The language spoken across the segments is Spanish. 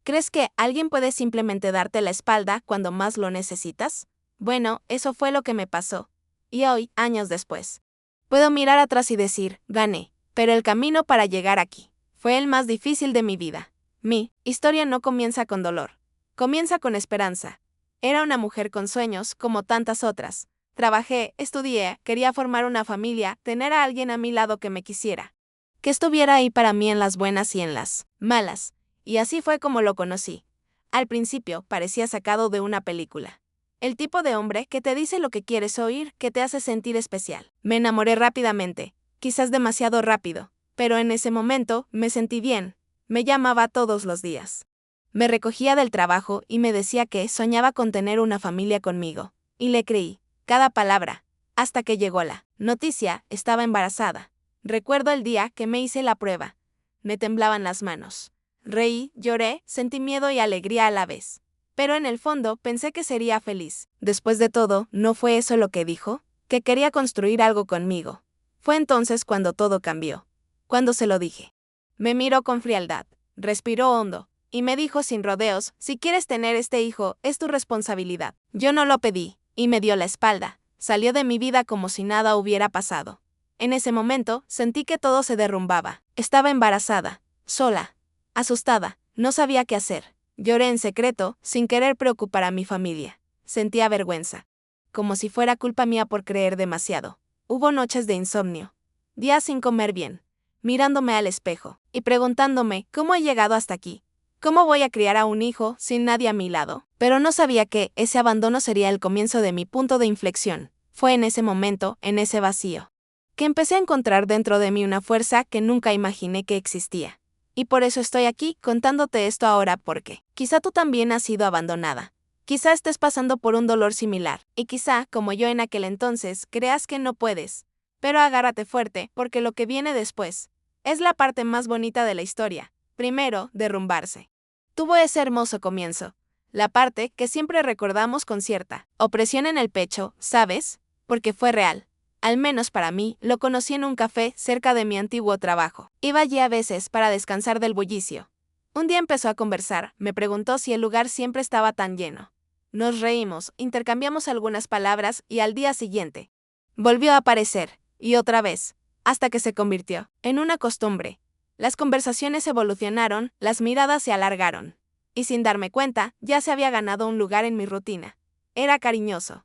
¿Crees que alguien puede simplemente darte la espalda cuando más lo necesitas? Bueno, eso fue lo que me pasó. Y hoy, años después, puedo mirar atrás y decir, gané. Pero el camino para llegar aquí fue el más difícil de mi vida. Mi historia no comienza con dolor. Comienza con esperanza. Era una mujer con sueños, como tantas otras. Trabajé, estudié, quería formar una familia, tener a alguien a mi lado que me quisiera. Que estuviera ahí para mí en las buenas y en las malas. Y así fue como lo conocí. Al principio parecía sacado de una película. El tipo de hombre que te dice lo que quieres oír, que te hace sentir especial. Me enamoré rápidamente, quizás demasiado rápido, pero en ese momento me sentí bien. Me llamaba todos los días. Me recogía del trabajo y me decía que soñaba con tener una familia conmigo. Y le creí, cada palabra, hasta que llegó la noticia, estaba embarazada. Recuerdo el día que me hice la prueba. Me temblaban las manos. Reí, lloré, sentí miedo y alegría a la vez. Pero en el fondo pensé que sería feliz. Después de todo, ¿no fue eso lo que dijo? Que quería construir algo conmigo. Fue entonces cuando todo cambió. Cuando se lo dije. Me miró con frialdad, respiró hondo, y me dijo sin rodeos, si quieres tener este hijo, es tu responsabilidad. Yo no lo pedí, y me dio la espalda. Salió de mi vida como si nada hubiera pasado. En ese momento, sentí que todo se derrumbaba. Estaba embarazada, sola, asustada, no sabía qué hacer. Lloré en secreto, sin querer preocupar a mi familia. Sentía vergüenza. Como si fuera culpa mía por creer demasiado. Hubo noches de insomnio. Días sin comer bien. Mirándome al espejo. Y preguntándome, ¿cómo he llegado hasta aquí? ¿Cómo voy a criar a un hijo sin nadie a mi lado? Pero no sabía que ese abandono sería el comienzo de mi punto de inflexión. Fue en ese momento, en ese vacío, que empecé a encontrar dentro de mí una fuerza que nunca imaginé que existía. Y por eso estoy aquí contándote esto ahora porque quizá tú también has sido abandonada. Quizá estés pasando por un dolor similar, y quizá, como yo en aquel entonces, creas que no puedes. Pero agárrate fuerte, porque lo que viene después es la parte más bonita de la historia. Primero, derrumbarse. Tuvo ese hermoso comienzo. La parte que siempre recordamos con cierta opresión en el pecho, ¿sabes? Porque fue real. Al menos para mí, lo conocí en un café cerca de mi antiguo trabajo. Iba allí a veces para descansar del bullicio. Un día empezó a conversar, me preguntó si el lugar siempre estaba tan lleno. Nos reímos, intercambiamos algunas palabras y al día siguiente volvió a aparecer, y otra vez, hasta que se convirtió en una costumbre. Las conversaciones evolucionaron, las miradas se alargaron. Y sin darme cuenta, ya se había ganado un lugar en mi rutina. Era cariñoso.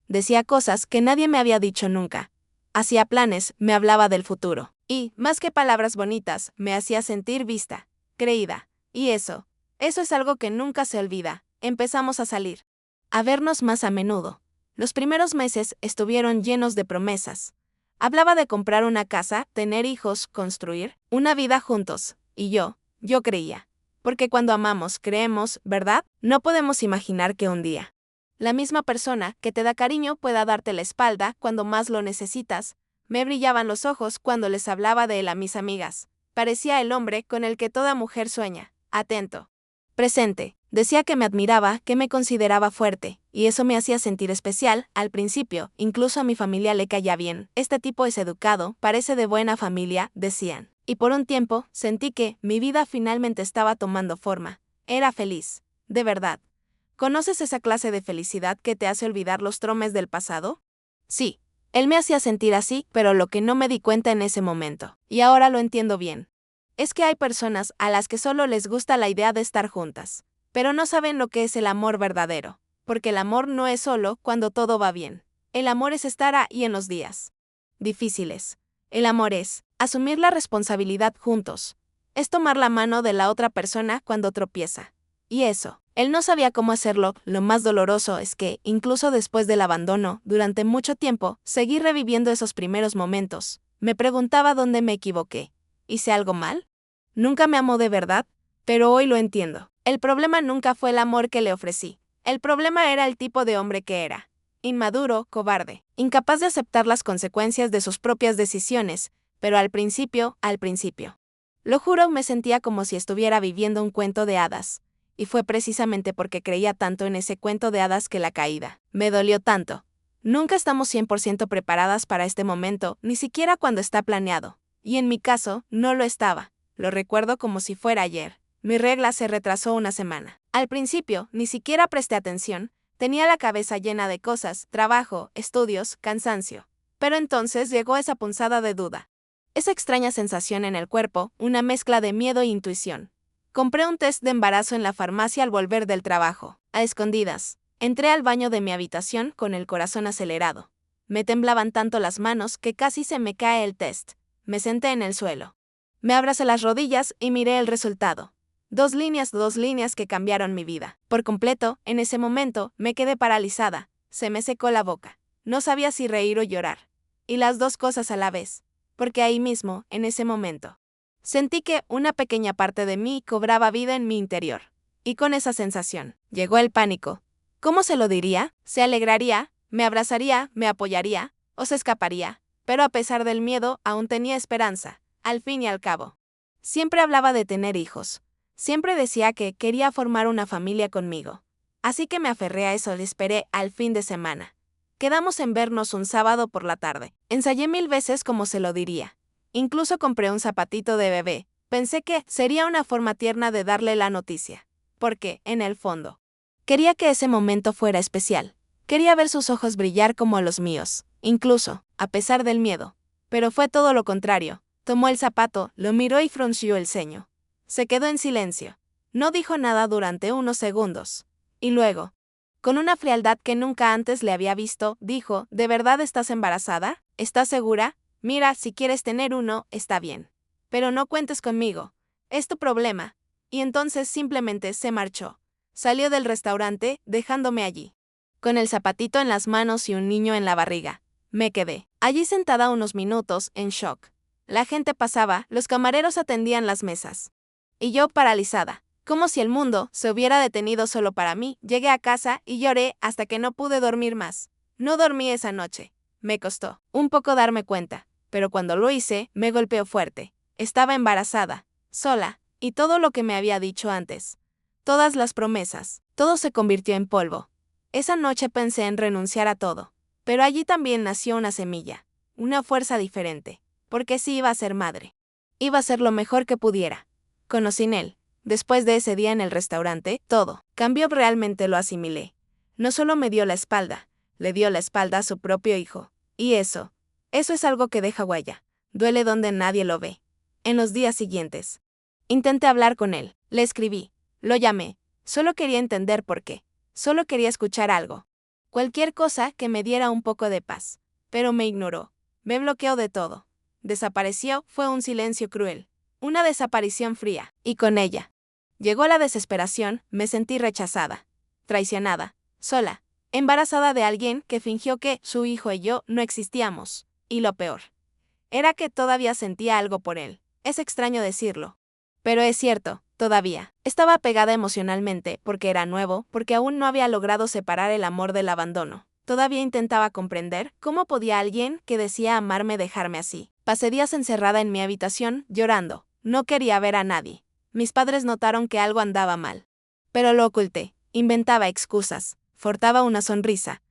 Decía cosas que nadie me había dicho nunca. Hacía planes, me hablaba del futuro. Y, más que palabras bonitas, me hacía sentir vista, creída. Y eso es algo que nunca se olvida. Empezamos a salir, a vernos más a menudo. Los primeros meses estuvieron llenos de promesas. Hablaba de comprar una casa, tener hijos, construir una vida juntos. Y yo creía. Porque cuando amamos, creemos, ¿verdad? No podemos imaginar que un día la misma persona que te da cariño pueda darte la espalda cuando más lo necesitas. Me brillaban los ojos cuando les hablaba de él a mis amigas. Parecía el hombre con el que toda mujer sueña. Atento. Presente. Decía que me admiraba, que me consideraba fuerte, y eso me hacía sentir especial. Al principio, incluso a mi familia le caía bien. Este tipo es educado, parece de buena familia, decían. Y por un tiempo, sentí que mi vida finalmente estaba tomando forma. Era feliz. De verdad. ¿Conoces esa clase de felicidad que te hace olvidar los traumas del pasado? Sí. Él me hacía sentir así, pero lo que no me di cuenta en ese momento, y ahora lo entiendo bien, es que hay personas a las que solo les gusta la idea de estar juntas, pero no saben lo que es el amor verdadero, porque el amor no es solo cuando todo va bien. El amor es estar ahí en los días difíciles. El amor es asumir la responsabilidad juntos. Es tomar la mano de la otra persona cuando tropieza. Y eso, él no sabía cómo hacerlo. Lo más doloroso es que, incluso después del abandono, durante mucho tiempo, seguí reviviendo esos primeros momentos. Me preguntaba dónde me equivoqué. ¿Hice algo mal? Nunca me amó de verdad, pero hoy lo entiendo. El problema nunca fue el amor que le ofrecí. El problema era el tipo de hombre que era. Inmaduro, cobarde, incapaz de aceptar las consecuencias de sus propias decisiones, pero al principio. Lo juro, me sentía como si estuviera viviendo un cuento de hadas. Y fue precisamente porque creía tanto en ese cuento de hadas que la caída me dolió tanto. Nunca estamos 100% preparadas para este momento, ni siquiera cuando está planeado. Y en mi caso, no lo estaba. Lo recuerdo como si fuera ayer. Mi regla se retrasó una semana. Al principio, ni siquiera presté atención, tenía la cabeza llena de cosas, trabajo, estudios, cansancio. Pero entonces llegó esa punzada de duda. Esa extraña sensación en el cuerpo, una mezcla de miedo e intuición. Compré un test de embarazo en la farmacia al volver del trabajo, a escondidas. Entré al baño de mi habitación con el corazón acelerado. Me temblaban tanto las manos que casi se me cae el test. Me senté en el suelo. Me abracé las rodillas y miré el resultado. Dos líneas que cambiaron mi vida. Por completo, en ese momento, me quedé paralizada. Se me secó la boca. No sabía si reír o llorar. Y las dos cosas a la vez. Porque ahí mismo, en ese momento, sentí que una pequeña parte de mí cobraba vida en mi interior. Y con esa sensación, llegó el pánico. ¿Cómo se lo diría? ¿Se alegraría? ¿Me abrazaría? ¿Me apoyaría? ¿O se escaparía? Pero a pesar del miedo, aún tenía esperanza, al fin y al cabo. Siempre hablaba de tener hijos. Siempre decía que quería formar una familia conmigo. Así que me aferré a eso y esperé al fin de semana. Quedamos en vernos un sábado por la tarde. Ensayé 1000 veces cómo se lo diría. Incluso compré un zapatito de bebé. Pensé que sería una forma tierna de darle la noticia. Porque, en el fondo, quería que ese momento fuera especial. Quería ver sus ojos brillar como los míos, incluso, a pesar del miedo. Pero fue todo lo contrario. Tomó el zapato, lo miró y frunció el ceño. Se quedó en silencio. No dijo nada durante unos segundos. Y luego, con una frialdad que nunca antes le había visto, dijo, ¿de verdad estás embarazada? ¿Estás segura? Mira, si quieres tener uno, está bien. Pero no cuentes conmigo. Es tu problema. Y entonces simplemente se marchó. Salió del restaurante, dejándome allí, con el zapatito en las manos y un niño en la barriga. Me quedé allí sentada unos minutos, en shock. La gente pasaba, los camareros atendían las mesas. Y yo paralizada. Como si el mundo se hubiera detenido solo para mí. Llegué a casa y lloré hasta que no pude dormir más. No dormí esa noche. Me costó un poco darme cuenta, pero cuando lo hice, me golpeó fuerte. Estaba embarazada, sola, y todo lo que me había dicho antes. Todas las promesas, todo se convirtió en polvo. Esa noche pensé en renunciar a todo. Pero allí también nació una semilla, una fuerza diferente, porque sí iba a ser madre. Iba a ser lo mejor que pudiera. Conocí en él. Después de ese día en el restaurante, todo cambió, realmente lo asimilé. No solo me dio la espalda, le dio la espalda a su propio hijo. Y eso es algo que deja huella. Duele donde nadie lo ve. En los días siguientes, intenté hablar con él, le escribí, lo llamé, solo quería entender por qué, solo quería escuchar algo. Cualquier cosa que me diera un poco de paz. Pero me ignoró, me bloqueó de todo. Desapareció, fue un silencio cruel. Una desaparición fría, y con ella llegó la desesperación. Me sentí rechazada, traicionada, sola, embarazada de alguien que fingió que su hijo y yo no existíamos. Y lo peor era que todavía sentía algo por él. Es extraño decirlo, pero es cierto, todavía estaba pegada emocionalmente, porque era nuevo, porque aún no había logrado separar el amor del abandono. Todavía intentaba comprender cómo podía alguien que decía amarme dejarme así. Pasé días encerrada en mi habitación, llorando. No quería ver a nadie. Mis padres notaron que algo andaba mal. Pero lo oculté, inventaba excusas, forzaba una sonrisa.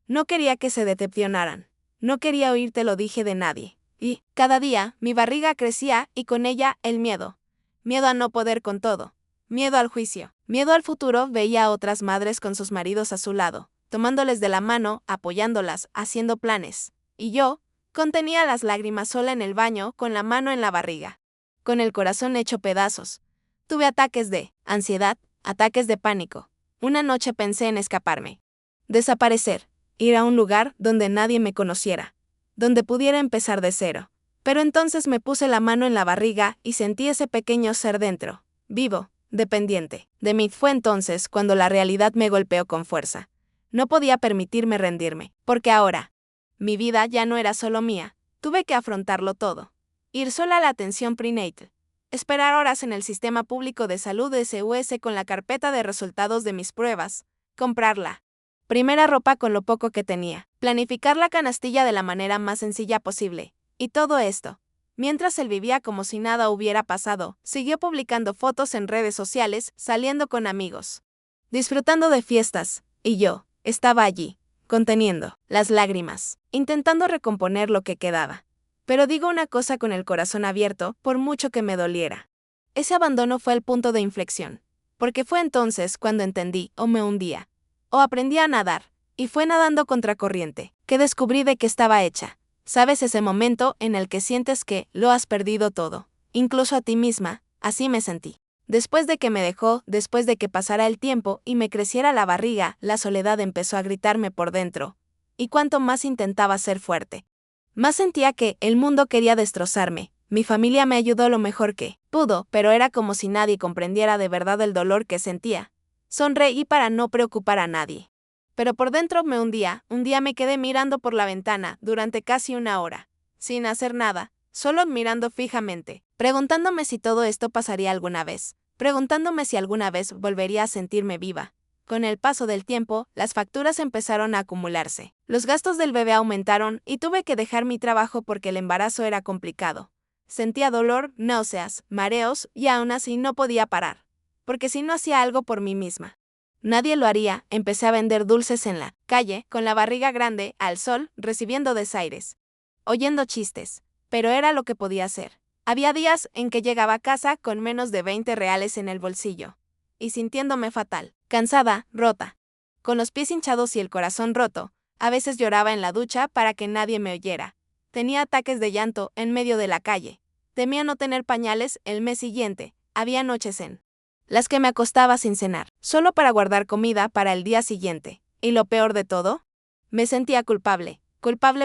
No quería que se decepcionaran. No quería oírte lo dije de nadie. Y, cada día, mi barriga crecía y con ella el miedo. Miedo a no poder con todo. Miedo al juicio. Miedo al futuro. Veía a otras madres con sus maridos a su lado, tomándoles de la mano, apoyándolas, haciendo planes. Y yo contenía las lágrimas sola en el baño, con la mano en la barriga, con el corazón hecho pedazos. Tuve ataques de ansiedad, ataques de pánico. Una noche pensé en escaparme. Desaparecer. Ir a un lugar donde nadie me conociera, donde pudiera empezar de cero. Pero entonces me puse la mano en la barriga y sentí ese pequeño ser dentro, vivo, dependiente de mí. Fue entonces cuando la realidad me golpeó con fuerza. No podía permitirme rendirme, porque ahora mi vida ya no era solo mía. Tuve que afrontarlo todo. Ir sola a la atención prenatal. Esperar horas en el sistema público de salud de SUS con la carpeta de resultados de mis pruebas. Comprarla. Primera ropa con lo poco que tenía. Planificar la canastilla de la manera más sencilla posible. Y todo esto, mientras él vivía como si nada hubiera pasado, siguió publicando fotos en redes sociales, saliendo con amigos, disfrutando de fiestas, y yo estaba allí, conteniendo las lágrimas, intentando recomponer lo que quedaba. Pero digo una cosa con el corazón abierto, por mucho que me doliera. Ese abandono fue el punto de inflexión, porque fue entonces cuando entendí, o me hundía, o aprendí a nadar, y fue nadando contracorriente, que descubrí de qué estaba hecha. ¿Sabes ese momento en el que sientes que lo has perdido todo, incluso a ti misma? Así me sentí. Después de que me dejó, después de que pasara el tiempo y me creciera la barriga, la soledad empezó a gritarme por dentro. Y cuanto más intentaba ser fuerte, más sentía que el mundo quería destrozarme. Mi familia me ayudó lo mejor que pudo, pero era como si nadie comprendiera de verdad el dolor que sentía. Sonreí para no preocupar a nadie. Pero por dentro me hundía. Un día me quedé mirando por la ventana durante casi una hora, sin hacer nada, solo mirando fijamente, preguntándome si todo esto pasaría alguna vez, preguntándome si alguna vez volvería a sentirme viva. Con el paso del tiempo, las facturas empezaron a acumularse. Los gastos del bebé aumentaron y tuve que dejar mi trabajo porque el embarazo era complicado. Sentía dolor, náuseas, mareos y aún así no podía parar, porque si no hacía algo por mí misma, nadie lo haría. Empecé a vender dulces en la calle, con la barriga grande, al sol, recibiendo desaires, oyendo chistes, pero era lo que podía hacer. Había días en que llegaba a casa con menos de 20 reales en el bolsillo, y sintiéndome fatal, cansada, rota, con los pies hinchados y el corazón roto. A veces lloraba en la ducha para que nadie me oyera. Tenía ataques de llanto en medio de la calle. Temía no tener pañales el mes siguiente. Había noches en las que me acostaba sin cenar, solo para guardar comida para el día siguiente. Y lo peor de todo, me sentía culpable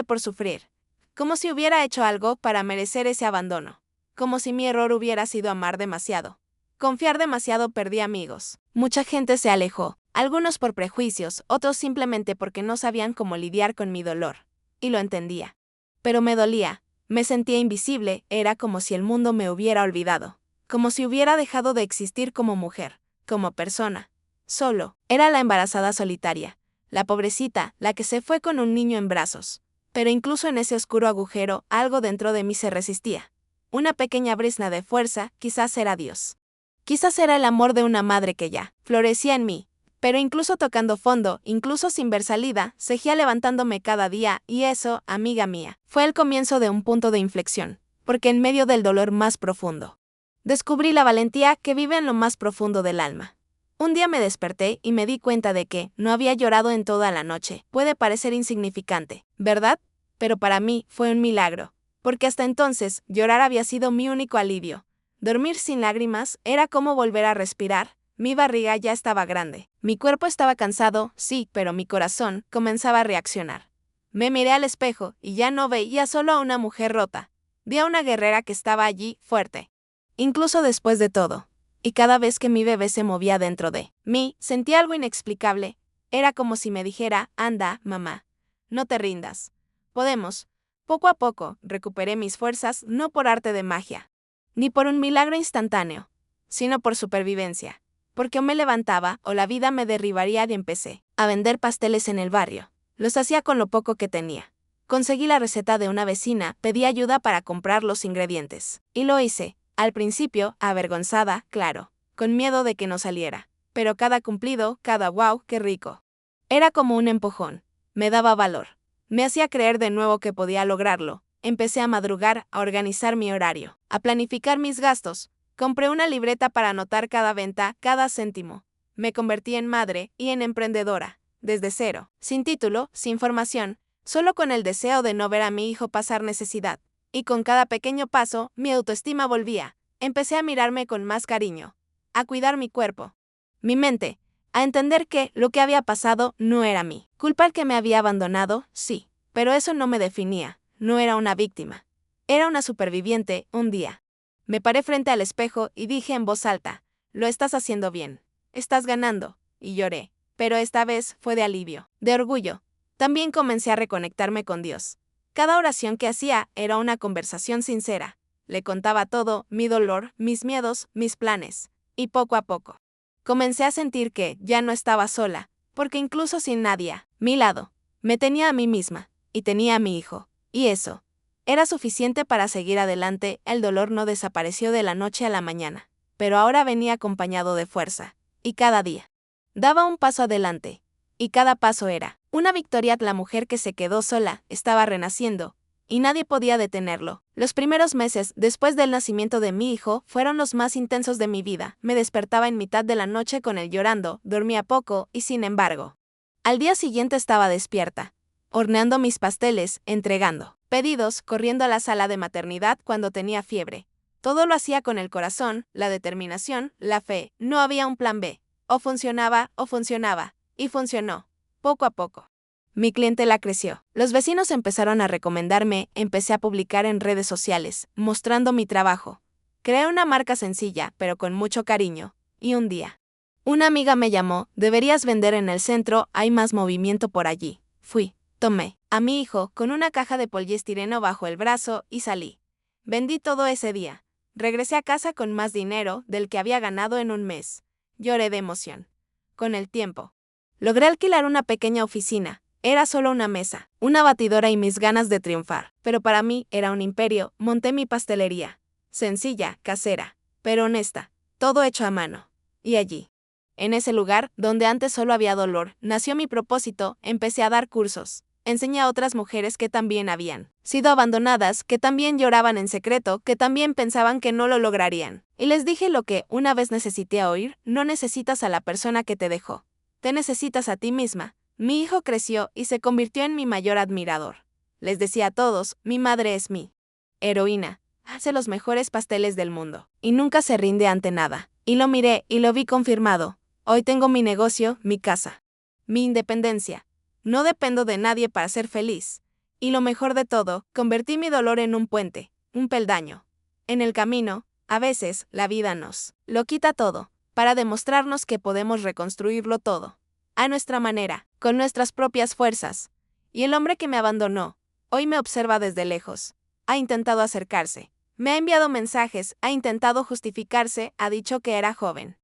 por sufrir, como si hubiera hecho algo para merecer ese abandono, como si mi error hubiera sido amar demasiado. Confiar demasiado. Perdí amigos. Mucha gente se alejó, algunos por prejuicios, otros simplemente porque no sabían cómo lidiar con mi dolor. Y lo entendía. Pero me dolía, me sentía invisible, era como si el mundo me hubiera olvidado, como si hubiera dejado de existir como mujer, como persona. Solo, era la embarazada solitaria, la pobrecita, la que se fue con un niño en brazos. Pero incluso en ese oscuro agujero, algo dentro de mí se resistía. Una pequeña brizna de fuerza, quizás era Dios. Quizás era el amor de una madre que ya florecía en mí. Pero incluso tocando fondo, incluso sin ver salida, seguía levantándome cada día, y eso, amiga mía, fue el comienzo de un punto de inflexión, porque en medio del dolor más profundo, descubrí la valentía que vive en lo más profundo del alma. Un día me desperté y me di cuenta de que no había llorado en toda la noche. Puede parecer insignificante, ¿verdad? Pero para mí fue un milagro, porque hasta entonces llorar había sido mi único alivio. Dormir sin lágrimas era como volver a respirar. Mi barriga ya estaba grande. Mi cuerpo estaba cansado, sí, pero mi corazón comenzaba a reaccionar. Me miré al espejo y ya no veía solo a una mujer rota. Vi a una guerrera que estaba allí, fuerte. Incluso después de todo. Y cada vez que mi bebé se movía dentro de mí, sentía algo inexplicable. Era como si me dijera, anda, mamá, no te rindas. Podemos. Poco a poco, recuperé mis fuerzas, no por arte de magia, ni por un milagro instantáneo, sino por supervivencia. Porque o me levantaba o la vida me derribaría. Y empecé a vender pasteles en el barrio. Los hacía con lo poco que tenía. Conseguí la receta de una vecina, pedí ayuda para comprar los ingredientes. Y lo hice. Al principio, avergonzada, claro, con miedo de que no saliera. Pero cada cumplido, cada wow, qué rico. Era como un empujón. Me daba valor. Me hacía creer de nuevo que podía lograrlo. Empecé a madrugar, a organizar mi horario, a planificar mis gastos. Compré una libreta para anotar cada venta, cada céntimo. Me convertí en madre y en emprendedora, desde cero, sin título, sin formación, solo con el deseo de no ver a mi hijo pasar necesidad. Y con cada pequeño paso, mi autoestima volvía. Empecé a mirarme con más cariño, a cuidar mi cuerpo, mi mente, a entender que lo que había pasado no era mí. Culpa el que me había abandonado, sí, pero eso no me definía, no era una víctima. Era una superviviente. Un día me paré frente al espejo y dije en voz alta, lo estás haciendo bien, estás ganando, y lloré, pero esta vez fue de alivio, de orgullo. También comencé a reconectarme con Dios. Cada oración que hacía era una conversación sincera. Le contaba todo, mi dolor, mis miedos, mis planes. Y poco a poco, comencé a sentir que ya no estaba sola, porque incluso sin nadie a mi lado, me tenía a mí misma, y tenía a mi hijo. Y eso era suficiente para seguir adelante. El dolor no desapareció de la noche a la mañana, pero ahora venía acompañado de fuerza. Y cada día daba un paso adelante. Y cada paso era una victoria. La mujer que se quedó sola estaba renaciendo, y nadie podía detenerlo. Los primeros meses después del nacimiento de mi hijo fueron los más intensos de mi vida. Me despertaba en mitad de la noche con él llorando, dormía poco y sin embargo, al día siguiente estaba despierta, horneando mis pasteles, entregando pedidos, corriendo a la sala de maternidad cuando tenía fiebre. Todo lo hacía con el corazón, la determinación, la fe. No había un plan B. O funcionaba, y funcionó, poco a poco. Mi clientela creció. Los vecinos empezaron a recomendarme, empecé a publicar en redes sociales, mostrando mi trabajo. Creé una marca sencilla, pero con mucho cariño. Y un día, una amiga me llamó, deberías vender en el centro, hay más movimiento por allí. Fui, tomé a mi hijo con una caja de poliestireno bajo el brazo y salí. Vendí todo ese día. Regresé a casa con más dinero del que había ganado en un mes. Lloré de emoción. Con el tiempo, logré alquilar una pequeña oficina. Era solo una mesa, una batidora y mis ganas de triunfar. Pero para mí era un imperio. Monté mi pastelería. Sencilla, casera, pero honesta. Todo hecho a mano. Y allí, en ese lugar, donde antes solo había dolor, nació mi propósito. Empecé a dar cursos. Enseñé a otras mujeres que también habían sido abandonadas, que también lloraban en secreto, que también pensaban que no lo lograrían. Y les dije lo que una vez necesité oír: no necesitas a la persona que te dejó. Te necesitas a ti misma. Mi hijo creció y se convirtió en mi mayor admirador. Les decía a todos, mi madre es mi heroína. Hace los mejores pasteles del mundo. Y nunca se rinde ante nada. Y lo miré y lo vi confirmado. Hoy tengo mi negocio, mi casa, mi independencia. No dependo de nadie para ser feliz. Y lo mejor de todo, convertí mi dolor en un puente, un peldaño. En el camino, a veces, la vida nos lo quita todo, para demostrarnos que podemos reconstruirlo todo. A nuestra manera, con nuestras propias fuerzas. Y el hombre que me abandonó, hoy me observa desde lejos. Ha intentado acercarse. Me ha enviado mensajes, ha intentado justificarse, ha dicho que era joven.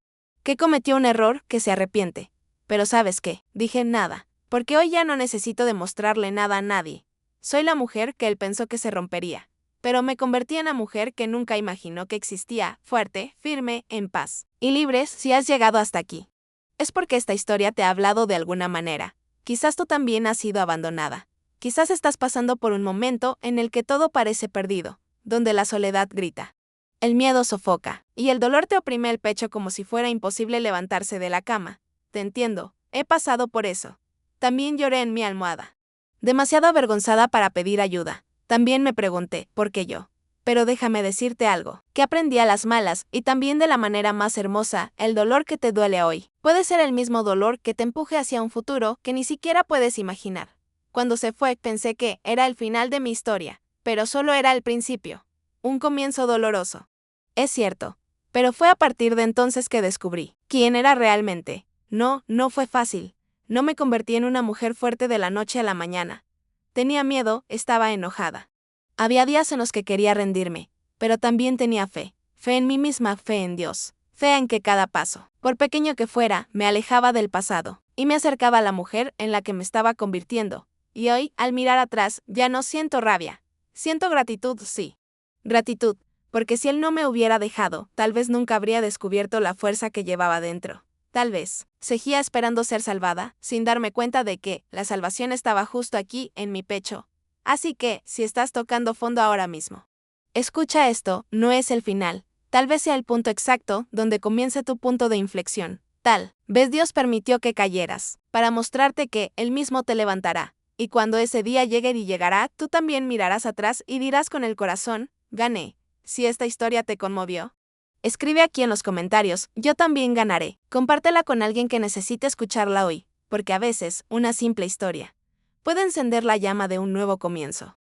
Que cometió un error, que se arrepiente. Pero ¿sabes qué? Dije nada. Porque hoy ya no necesito demostrarle nada a nadie. Soy la mujer que él pensó que se rompería. Pero me convertí en la mujer que nunca imaginó que existía, fuerte, firme, en paz. Y libre. Si has llegado hasta aquí, es porque esta historia te ha hablado de alguna manera. Quizás tú también has sido abandonada. Quizás estás pasando por un momento en el que todo parece perdido, donde la soledad grita. El miedo sofoca, y el dolor te oprime el pecho como si fuera imposible levantarse de la cama. Te entiendo, he pasado por eso. También lloré en mi almohada. Demasiado avergonzada para pedir ayuda. También me pregunté, ¿por qué yo? Pero déjame decirte algo, que aprendí a las malas, y también de la manera más hermosa. El dolor que te duele hoy puede ser el mismo dolor que te empuje hacia un futuro que ni siquiera puedes imaginar. Cuando se fue, pensé que era el final de mi historia, pero solo era el principio. Un comienzo doloroso. Es cierto, pero fue a partir de entonces que descubrí quién era realmente. No fue fácil. No me convertí en una mujer fuerte de la noche a la mañana. Tenía miedo, estaba enojada. Había días en los que quería rendirme, pero también tenía fe. Fe en mí misma, fe en Dios. Fe en que cada paso, por pequeño que fuera, me alejaba del pasado y me acercaba a la mujer en la que me estaba convirtiendo. Y hoy, al mirar atrás, ya no siento rabia. Siento gratitud, sí. Gratitud, porque si él no me hubiera dejado, tal vez nunca habría descubierto la fuerza que llevaba dentro. Tal vez, seguía esperando ser salvada, sin darme cuenta de que la salvación estaba justo aquí, en mi pecho. Así que, si estás tocando fondo ahora mismo, escucha esto, no es el final. Tal vez sea el punto exacto donde comience tu punto de inflexión. Tal vez Dios permitió que cayeras, para mostrarte que Él mismo te levantará. Y cuando ese día llegue y llegará, tú también mirarás atrás y dirás con el corazón, gané. Si esta historia te conmovió, escribe aquí en los comentarios, yo también ganaré. Compártela con alguien que necesite escucharla hoy, porque a veces, una simple historia puede encender la llama de un nuevo comienzo.